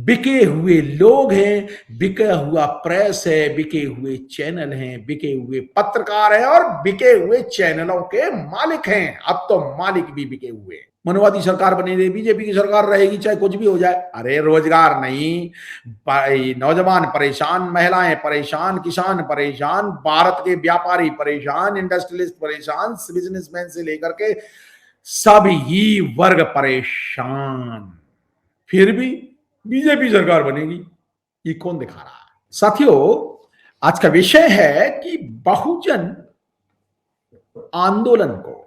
बिके हुए लोग हैं, बिका हुआ प्रेस है, बिके हुए चैनल हैं, बिके हुए पत्रकार हैं और बिके हुए चैनलों के मालिक हैं। अब तो मालिक भी बिके हुए हैं। मनवादी सरकार बनी रही, बीजेपी की सरकार रहेगी, चाहे कुछ भी हो जाए। अरे रोजगार नहीं, नौजवान परेशान, महिलाएं परेशान, किसान परेशान, भारत के व्यापारी परेशान, इंडस्ट्रियलिस्ट परेशान, बिजनेसमैन से लेकर के सभी वर्ग परेशान। फिर भी बीजेपी सरकार बनेगी, ये कौन दिखा रहा है? साथियों, आज का विषय है कि बहुजन आंदोलन को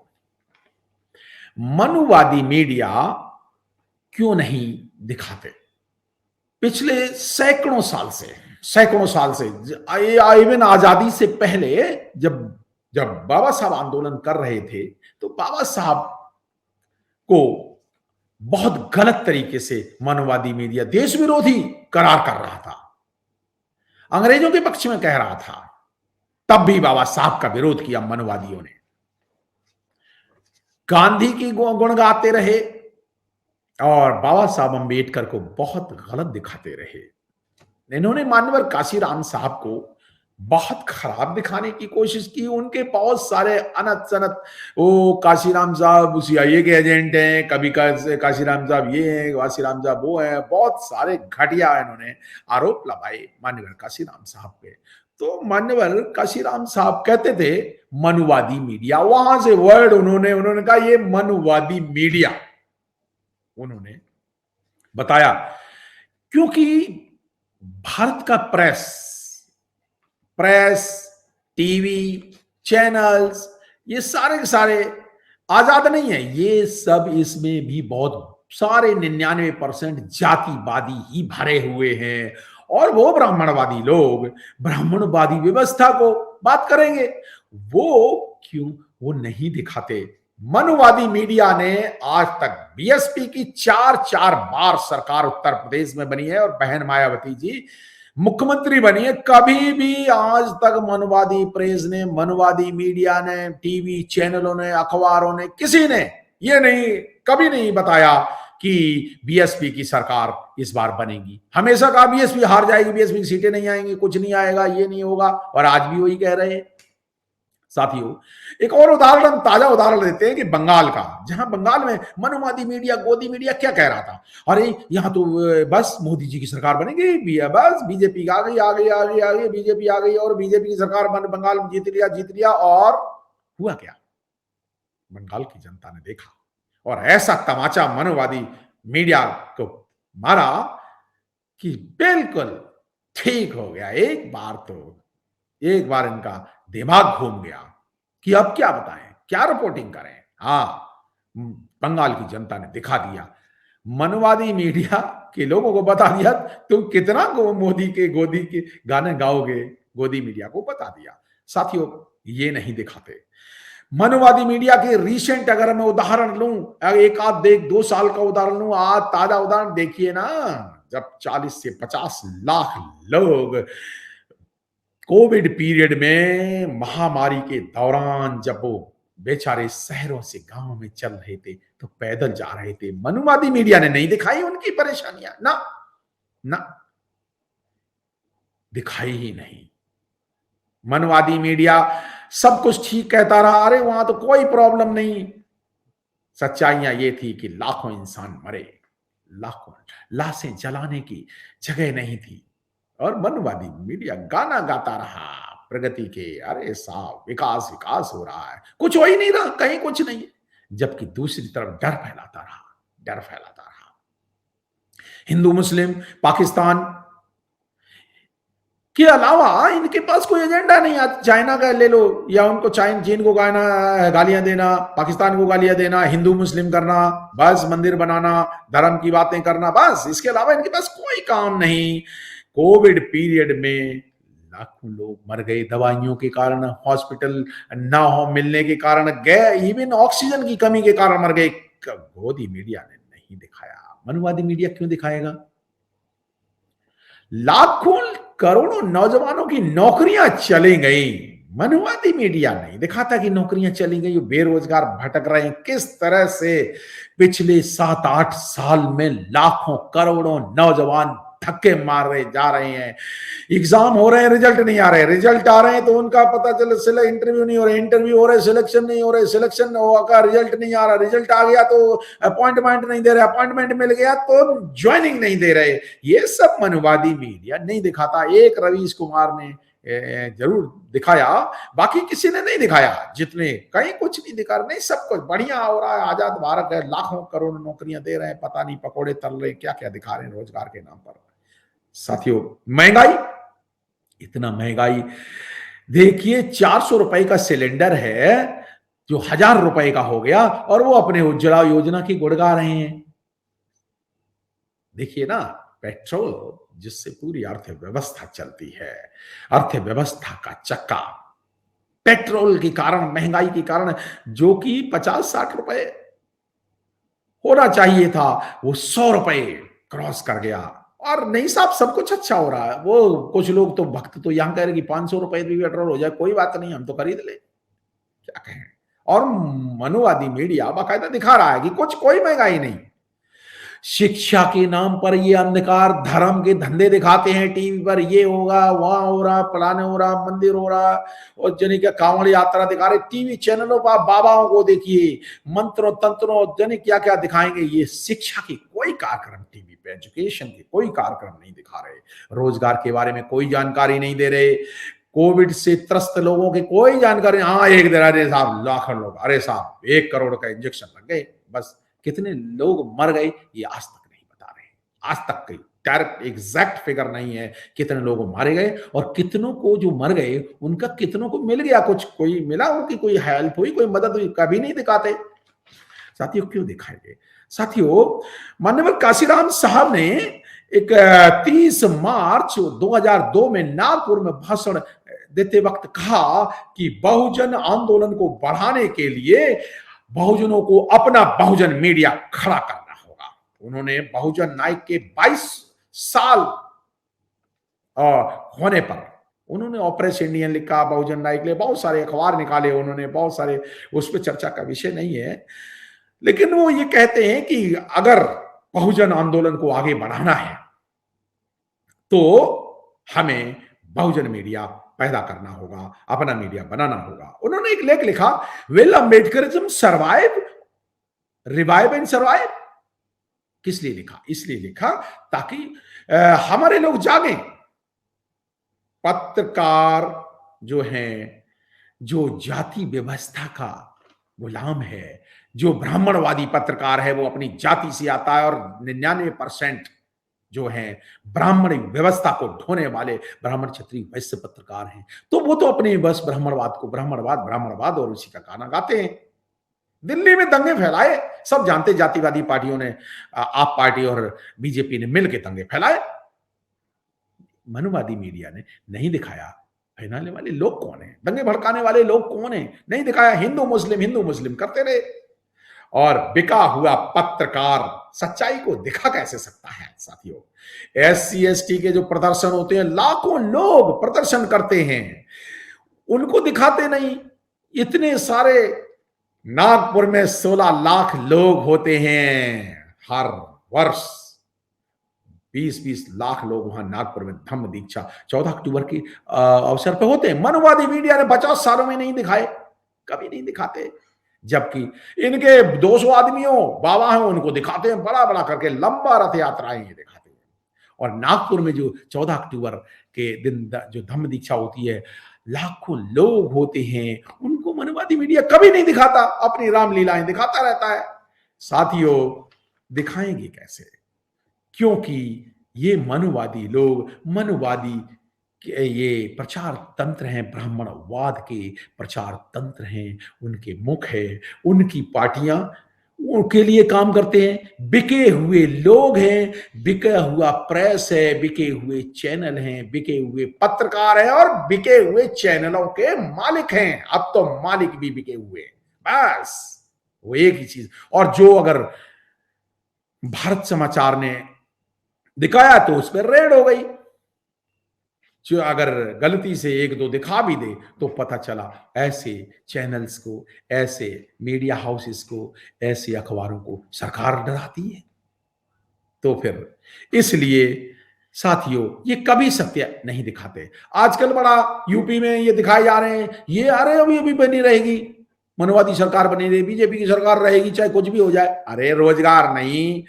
मनुवादी मीडिया क्यों नहीं दिखाते। पिछले सैकड़ों साल से इवन आजादी से पहले जब जब बाबा साहब आंदोलन कर रहे थे, तो बाबा साहब को बहुत गलत तरीके से मनुवादी मीडिया देश विरोधी करार कर रहा था, अंग्रेजों के पक्ष में कह रहा था। तब भी बाबा साहब का विरोध किया मनुवादियों ने। गांधी की गुण गाते रहे और बाबा साहब अंबेडकर को बहुत गलत दिखाते रहे। इन्होंने मान्यवर काशीराम साहब को बहुत खराब दिखाने की कोशिश की। उनके बहुत सारे अनत सनत, वो काशीराम साहब CIA के एजेंट हैं, कभी काशीराम साहब ये हैं, काशीराम साहब वो हैं, बहुत सारे घटिया इन्होंने आरोप लगाए मान्यवर काशीराम साहब पे। तो मान्यवर काशीराम साहब कहते थे मनुवादी मीडिया, वहां से वर्ड उन्होंने कहा ये मनुवादी मीडिया उन्होंने बताया, क्योंकि भारत का प्रेस, टीवी चैनल्स, ये सारे के सारे आजाद नहीं है। ये सब, इसमें भी बहुत सारे 99% जातिवादी ही भरे हुए हैं। और वो ब्राह्मणवादी लोग ब्राह्मणवादी व्यवस्था को बात करेंगे, वो क्यों वो नहीं दिखाते। मनुवादी मीडिया ने आज तक BSP की 4 बार सरकार उत्तर प्रदेश में बनी है और बहन मायावती जी मुख्यमंत्री बनी है। कभी भी आज तक मनुवादी प्रेस ने, मनुवादी मीडिया ने, टीवी चैनलों ने, अखबारों ने, किसी ने ये नहीं कभी नहीं बताया कि BSP की सरकार इस बार बनेगी। हमेशा कहा BSP हार जाएगी, BSP की सीटें नहीं आएंगी, कुछ नहीं आएगा, ये नहीं होगा, और आज भी वही कह रहे हैं। साथियों, एक और उदाहरण, ताजा उदाहरण देते हैं कि बंगाल का, जहां बंगाल में मनुवादी मीडिया, गोदी मीडिया क्या कह रहा था, अरे यहां तो बस मोदी जी की सरकार बनेगी, बस बीजेपी आ गई, बीजेपी आ गई और बीजेपी की सरकार बंगाल में जीत लिया। और हुआ क्या? बंगाल की जनता ने देखा और ऐसा तमाचा मनुवादी मीडिया को मारा कि बिल्कुल ठीक हो गया। एक बार इनका दिमाग घूम गया कि अब क्या बताएं, क्या रिपोर्टिंग करें। हाँ, बंगाल की जनता ने दिखा दिया, मनुवादी मीडिया के लोगों को बता दिया तुम कितना मोदी के गोदी के गाने गाओगे, गोदी मीडिया को बता दिया। साथियों, ये नहीं दिखाते। मनुवादी मीडिया के रिसेंट अगर मैं उदाहरण लूं, एक आध 2 साल का उदाहरण लूं, आज ताजा उदाहरण देखिए ना, जब 40 से 50 लाख लोग कोविड पीरियड में, महामारी के दौरान, जब वो बेचारे शहरों से गांव में चल रहे थे तो पैदल जा रहे थे, मनुवादी मीडिया ने नहीं दिखाई उनकी परेशानियां, ना दिखाई ही नहीं। मनुवादी मीडिया सब कुछ ठीक कहता रहा, अरे वहां तो कोई प्रॉब्लम नहीं। सच्चाइयां ये थी कि लाखों इंसान मरे, लाखों लाशें जलाने की जगह नहीं थी, और मनुवादी मीडिया गाना गाता रहा प्रगति के, अरे साहब विकास हो रहा है, कुछ हो ही नहीं रहा, कहीं कुछ नहीं। जबकि दूसरी तरफ डर फैलाता रहा। हिंदू मुस्लिम, पाकिस्तान के अलावा इनके पास कोई एजेंडा नहीं। चाइना का ले लो, या उनको चीन को गालियां देना, पाकिस्तान को गालियां देना, हिंदू मुस्लिम करना, बस मंदिर बनाना, धर्म की बातें करना, बस। इसके अलावा इनके पास कोई काम नहीं। कोविड पीरियड में लाखों लोग मर गए दवाइयों के कारण, हॉस्पिटल ना हो मिलने के कारण गए, इवन ऑक्सीजन की कमी के कारण मर गए। गोदी मीडिया ने नहीं दिखाया। मनुवादी मीडिया क्यों दिखाएगा? लाखों करोड़ों नौजवानों की नौकरियां चली गई, मनुवादी मीडिया नहीं दिखाता कि नौकरियां चली गई, बेरोजगार भटक रहे हैं। किस तरह से पिछले 7-8 साल में लाखों करोड़ों नौजवान धक्के मार रहे जा रहे हैं। एग्जाम हो रहे हैं, रिजल्ट नहीं आ रहे, रिजल्ट आ रहे हैं तो उनका पता चले इंटरव्यू नहीं हो रहे, इंटरव्यू हो रहे सिलेक्शन नहीं हो रहे, सिलेक्शन होगा रिजल्ट नहीं आ रहा, रिजल्ट आ गया तो अपॉइंटमेंट नहीं दे रहे, अपॉइंटमेंट मिल गया तो ज्वाइनिंग नहीं दे रहे। ये सब मनवादी मीडिया नहीं दिखाता। एक रवीश कुमार ने जरूर दिखाया, बाकी किसी ने नहीं दिखाया। जितने कहीं कुछ नहीं दिखा, नहीं सब कुछ बढ़िया हो रहा है, आजाद भारत है, लाखों करोड़ नौकरियां दे रहे हैं, पता नहीं पकोड़े तल रहे, क्या क्या दिखा रहे हैं रोजगार के नाम पर। साथियों, महंगाई, इतना महंगाई देखिए, 400 रुपए का सिलेंडर है जो 1000 रुपए का हो गया, और वो अपने उज्ज्वला योजना की गुड़ गा रहे हैं। देखिए ना, पेट्रोल जिससे पूरी अर्थव्यवस्था चलती है, अर्थव्यवस्था का चक्का पेट्रोल के कारण, महंगाई के कारण, जो कि 50-60 रुपए होना चाहिए था, वो 100 रुपए क्रॉस कर गया। और नहीं साहब, सब कुछ अच्छा हो रहा है। वो कुछ लोग तो भक्त तो यहां कह रहे कि 500 रुपए भी पेट्रोल हो जाए कोई बात नहीं, हम तो खरीद ले, क्या कहें। और मनुवादी मीडिया बाकायदा दिखा रहा है कि कुछ कोई महंगाई नहीं। शिक्षा के नाम पर ये अंधकार धर्म के धंधे दिखाते हैं टीवी पर, ये होगा, वहां हो रहा, फलाने हो रहा, मंदिर हो रहा, और जनी क्या कांवड़ यात्रा दिखा रहे टीवी चैनलों पर। बाबाओं को देखिए, मंत्रों तंत्रों जनी क्या क्या दिखाएंगे। ये शिक्षा की कोई कार्यक्रम टीवी पे, एजुकेशन के कोई कार्यक्रम नहीं दिखा रहे, रोजगार के बारे में कोई जानकारी नहीं दे रहे, कोविड से त्रस्त लोगों की कोई जानकारी। हाँ, एक दे रहे साहब, लाखों लोग, अरे साहब 1 करोड़ का इंजेक्शन लग गए, बस। कितने लोग मर गए ये आज तक नहीं बता रहे, आज तक कोई डायरेक्ट एग्जैक्ट फिगर नहीं है कितने लोग मारे गए, और कितनों को जो मर गए उनका कितनों को मिल गया, कुछ कोई मिला, उनकी कोई हेल्प हुई, कोई मदद हुई, कभी नहीं दिखाते। साथियों, क्यों दिखाएंगे। साथियों, माननीय काशीराम साहब ने एक 30 मार्च 2002 में नागपुर में भाषण देते वक्त कहा कि बहुजन आंदोलन को बढ़ाने के लिए बहुजनों को अपना बहुजन मीडिया खड़ा करना होगा। उन्होंने बहुजन नायक के 22 साल होने पर उन्होंने ऑपरेशन इंडियन लिखा, बहुजन नायक लिए बहुत सारे अखबार निकाले उन्होंने, बहुत सारे, उस पर चर्चा का विषय नहीं है। लेकिन वो ये कहते हैं कि अगर बहुजन आंदोलन को आगे बढ़ाना है तो हमें बहुजन मीडिया पैदा करना होगा, अपना मीडिया बनाना होगा। उन्होंने एक लेख लिखा, will Ambedkarism survive, revive and survive. किस लिए लिखा? इसलिए लिखा ताकि हमारे लोग जागें। पत्रकार जो हैं, जो जाति व्यवस्था का गुलाम है, जो ब्राह्मणवादी पत्रकार है, वो अपनी जाति से आता है, और 99% जो है ब्राह्मण व्यवस्था को ढोने वाले ब्राह्मण क्षत्रिय वैश्य पत्रकार हैं। तो वो तो अपने बस ब्राह्मणवाद को ब्राह्मणवाद और उसी का गाना गाते हैं। दिल्ली में दंगे फैलाए, सब जानते, जातिवादी पार्टियों ने, आप पार्टी और बीजेपी ने मिलकर दंगे फैलाए। मनुवादी मीडिया ने नहीं दिखाया फैलाने वाले लोग कौन है, दंगे भड़काने वाले लोग कौन है, नहीं दिखाया। हिंदू मुस्लिम करते रहे, और बिका हुआ पत्रकार सच्चाई को दिखा कैसे सकता है। साथियों, SC ST के जो प्रदर्शन होते हैं, लाखों लोग प्रदर्शन करते हैं, उनको दिखाते नहीं। इतने सारे, नागपुर में 16 लाख लोग होते हैं हर वर्ष, 20-20 लाख लोग वहां नागपुर में धम्म दीक्षा 14 अक्टूबर के अवसर पर होते हैं। मनवादी मीडिया ने 50 सालों में नहीं दिखाए, कभी नहीं दिखाते। जबकि इनके 200 आदमियों बाबा हैं, उनको दिखाते हैं बड़ा बड़ा करके, लंबा रथ यात्राएं ये दिखाते हैं। और नागपुर में जो 14 अक्टूबर के दिन जो धम्म दीक्षा होती है, लाखों लोग होते हैं, उनको मनवादी मीडिया कभी नहीं दिखाता, अपनी रामलीलाएं दिखाता रहता है। साथियों, दिखाएंगे कैसे? क्योंकि ये मनुवादी लोग, मनुवादी ये प्रचार तंत्र हैं, ब्राह्मणवाद के प्रचार तंत्र हैं, उनके मुख है, उनकी पार्टियां उनके लिए काम करते हैं। बिके हुए लोग हैं, बिका हुआ प्रेस है, बिके हुए चैनल हैं, बिके हुए पत्रकार हैं, और बिके हुए चैनलों के मालिक हैं। अब तो मालिक भी बिके हुए हैं, बस वो एक ही चीज। और जो अगर भारत समाचार ने दिखाया तो उस पर रेड हो गई, जो अगर गलती से 1-2 दिखा भी दे तो पता चला। ऐसे चैनल्स को, ऐसे मीडिया हाउसेस को, ऐसे अखबारों को सरकार डराती है। तो फिर इसलिए साथियों, ये कभी सत्य नहीं दिखाते। आजकल बड़ा यूपी में ये दिखाए जा रहे हैं, ये अरे अभी अभी बनी रहेगी, मनवादी सरकार बनी रहेगी, बीजेपी की सरकार रहेगी, चाहे कुछ भी हो जाए। अरे रोजगार नहीं,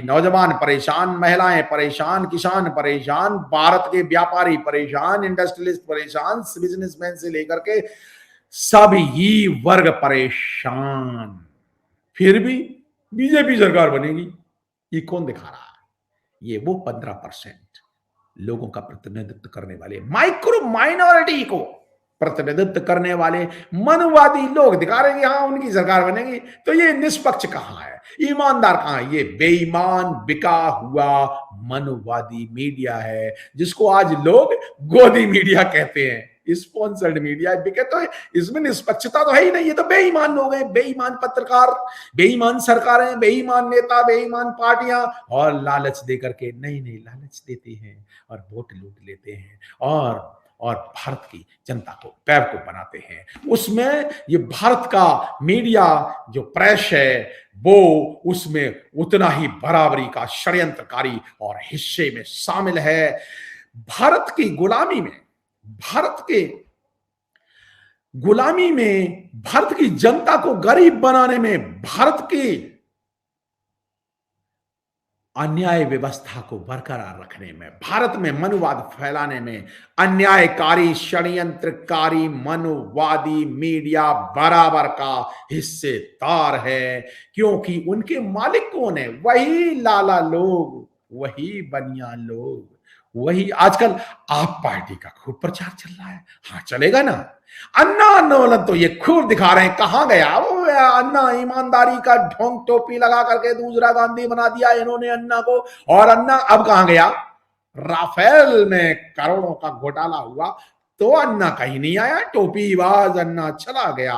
नौजवान परेशान, महिलाएं परेशान, किसान परेशान, भारत के व्यापारी परेशान, इंडस्ट्रियलिस्ट परेशान, बिजनेसमैन से लेकर के सभी वर्ग परेशान। फिर भी बीजेपी सरकार बनेगी, ये कौन दिखा रहा है? ये वो 15% लोगों का प्रतिनिधित्व करने वाले, माइक्रो माइनॉरिटी को प्रतिनिधित्व करने वाले मनुवादी लोग दिखा रहे हैं कि हाँ उनकी सरकार बनेगी। तो ये निष्पक्ष कहां है, ईमानदार कहां है? ये बेईमान बिका हुआ मनुवादी मीडिया है, जिसको आज लोग गोदी मीडिया कहते हैं, स्पॉन्सर्ड मीडिया बिके। तो इसमें निष्पक्षता तो है ही नहीं, ये तो बेईमान लोग हैं, बेईमान पत्रकार, बेईमान सरकारें, बेईमान नेता, बेईमान पार्टियां, और लालच देकर के नई नई लालच देते हैं और वोट लूट लेते हैं और भारत की जनता को बेवकूफ बनाते हैं। उसमें ये भारत का मीडिया जो प्रेस है वो उसमें उतना ही बराबरी का षड्यंत्रकारी और हिस्से में शामिल है। भारत की गुलामी में, भारत के गुलामी में, भारत की जनता को गरीब बनाने में, भारत की अन्याय व्यवस्था को बरकरार रखने में, भारत में मनुवाद फैलाने में अन्यायकारी षड्यंत्रकारी मनुवादी मीडिया बराबर का हिस्सेदार है। क्योंकि उनके मालिक कौन है? वही लाला लोग, वही बनिया लोग, वही। आजकल आप पार्टी का खूब प्रचार चल रहा है, हाँ चलेगा ना। अन्ना आंदोलन तो ये खूब दिखा रहे हैं, कहां गया वो अन्ना? ईमानदारी का ढोंग टोपी लगा करके दूसरा गांधी बना दिया इन्होंने अन्ना को। और अन्ना अब कहां गया? राफेल में करोड़ों का घोटाला हुआ तो अन्ना कहीं नहीं आया, टोपीबाज अन्ना चला गया।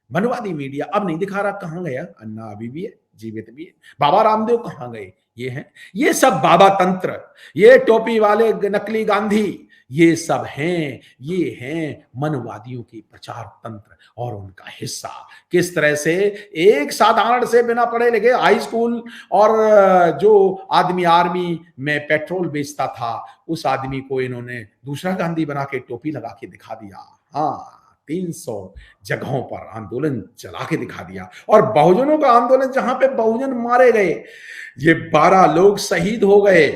मनुवादी मीडिया अब नहीं दिखा रहा, कहां गया अन्ना? अभी भी है, जीवित भी है। बाबा रामदेव कहां गए? ये हैं, ये सब बाबा तंत्र, ये टोपी वाले नकली गांधी, ये सब हैं, ये हैं मनुवादियों की प्रचार तंत्र और उनका हिस्सा। किस तरह से एक साधारण से बिना पढ़े लिखे हाई स्कूल और जो आदमी आर्मी में पेट्रोल बेचता था, उस आदमी को इन्होंने दूसरा गांधी बना के टोपी लगा के दिखा दिया। हाँ, 300 जगहों पर आंदोलन चला के दिखा दिया। और बहुजनों का आंदोलन, जहां पे बहुजन मारे गए, ये 12 लोग शहीद हो गए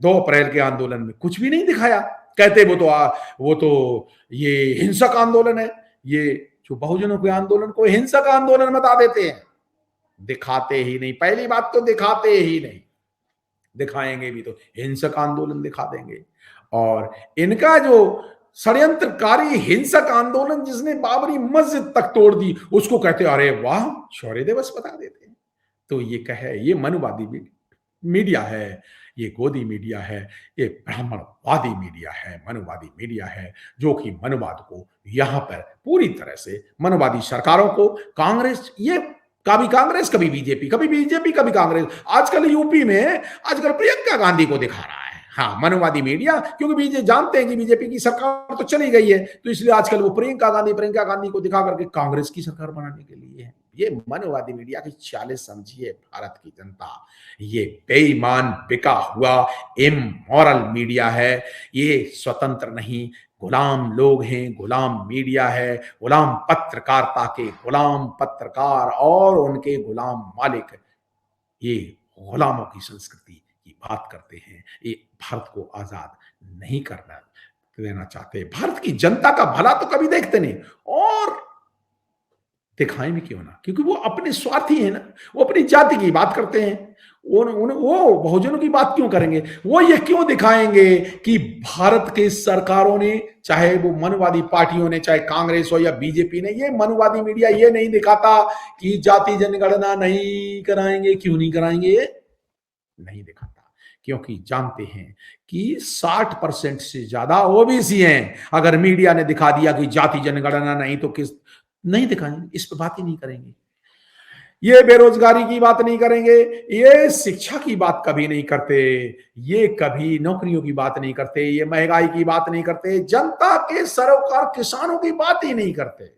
2 अप्रैल के आंदोलन में, कुछ भी नहीं दिखाया। कहते वो तो ये हिंसक आंदोलन है, ये जो बहुजनों के आंदोलन को हिंसक आंदोलन बता देते हैं। दिखाते ही नहीं, पहली बात तो दिखाते ही नहीं, दिखाएंगे भी तो हिंसक आंदोलन दिखा देंगे। और इनका जो षड्यंत्रकारी हिंसक आंदोलन जिसने बाबरी मस्जिद तक तोड़ दी, उसको कहते अरे वाह शौर्य दिवस बता देते हैं। तो ये कहे ये मनुवादी मीडिया है, ये गोदी मीडिया है, ये ब्राह्मणवादी मीडिया है, मनुवादी मीडिया है, जो कि मनुवाद को यहां पर पूरी तरह से मनुवादी सरकारों को, कांग्रेस, ये कभी कांग्रेस कभी बीजेपी, कभी बीजेपी कभी कांग्रेस, आजकल यूपी में आजकल प्रियंका गांधी को दिखा रहा है। हाँ, मनुवादी मीडिया, क्योंकि बीजेपी जानते हैं कि बीजेपी की सरकार तो चली गई है, तो इसलिए आजकल वो प्रियंका गांधी को दिखा करके कांग्रेस की सरकार बनाने के लिए है। ये मनोवादी मीडिया की चाल समझिए भारत की जनता। ये बेईमान बिका हुआ इमोरल मीडिया है, ये स्वतंत्र नहीं, गुलाम लोग हैं, गुलाम मीडिया है, गुलाम पत्रकारिता के गुलाम पत्रकार और उनके गुलाम मालिक ये गुलामों की संस्कृति की बात करते हैं। ये भारत को आजाद नहीं करना देना चाहते, भारत की जनता का भला तो कभी देखते नहीं, और दिखाएं भी क्यों ना, क्योंकि वो अपने स्वार्थी है ना, वो अपनी जाति की बात करते हैं। वो बहुजनों की बात क्यों करेंगे? वो ये क्यों दिखाएंगे कि भारत के सरकारों ने, चाहे वो मनवादी पार्टियों ने, चाहे कांग्रेस हो या बीजेपी ने, ये मनवादी मीडिया ये नहीं दिखाता कि जाति जनगणना नहीं कराएंगे। क्यों नहीं कराएंगे? ये नहीं दिखाता क्योंकि जानते हैं कि 60% से ज्यादा ओबीसी हैं। अगर मीडिया ने दिखा दिया कि जाति जनगणना नहीं, तो किस नहीं दिखाएंगे, इस पर बात ही नहीं करेंगे। ये बेरोजगारी की बात नहीं करेंगे, ये शिक्षा की बात कभी नहीं करते, ये कभी नौकरियों की बात नहीं करते, ये महंगाई की बात नहीं करते, जनता के सरोकार किसानों की बात ही नहीं करते।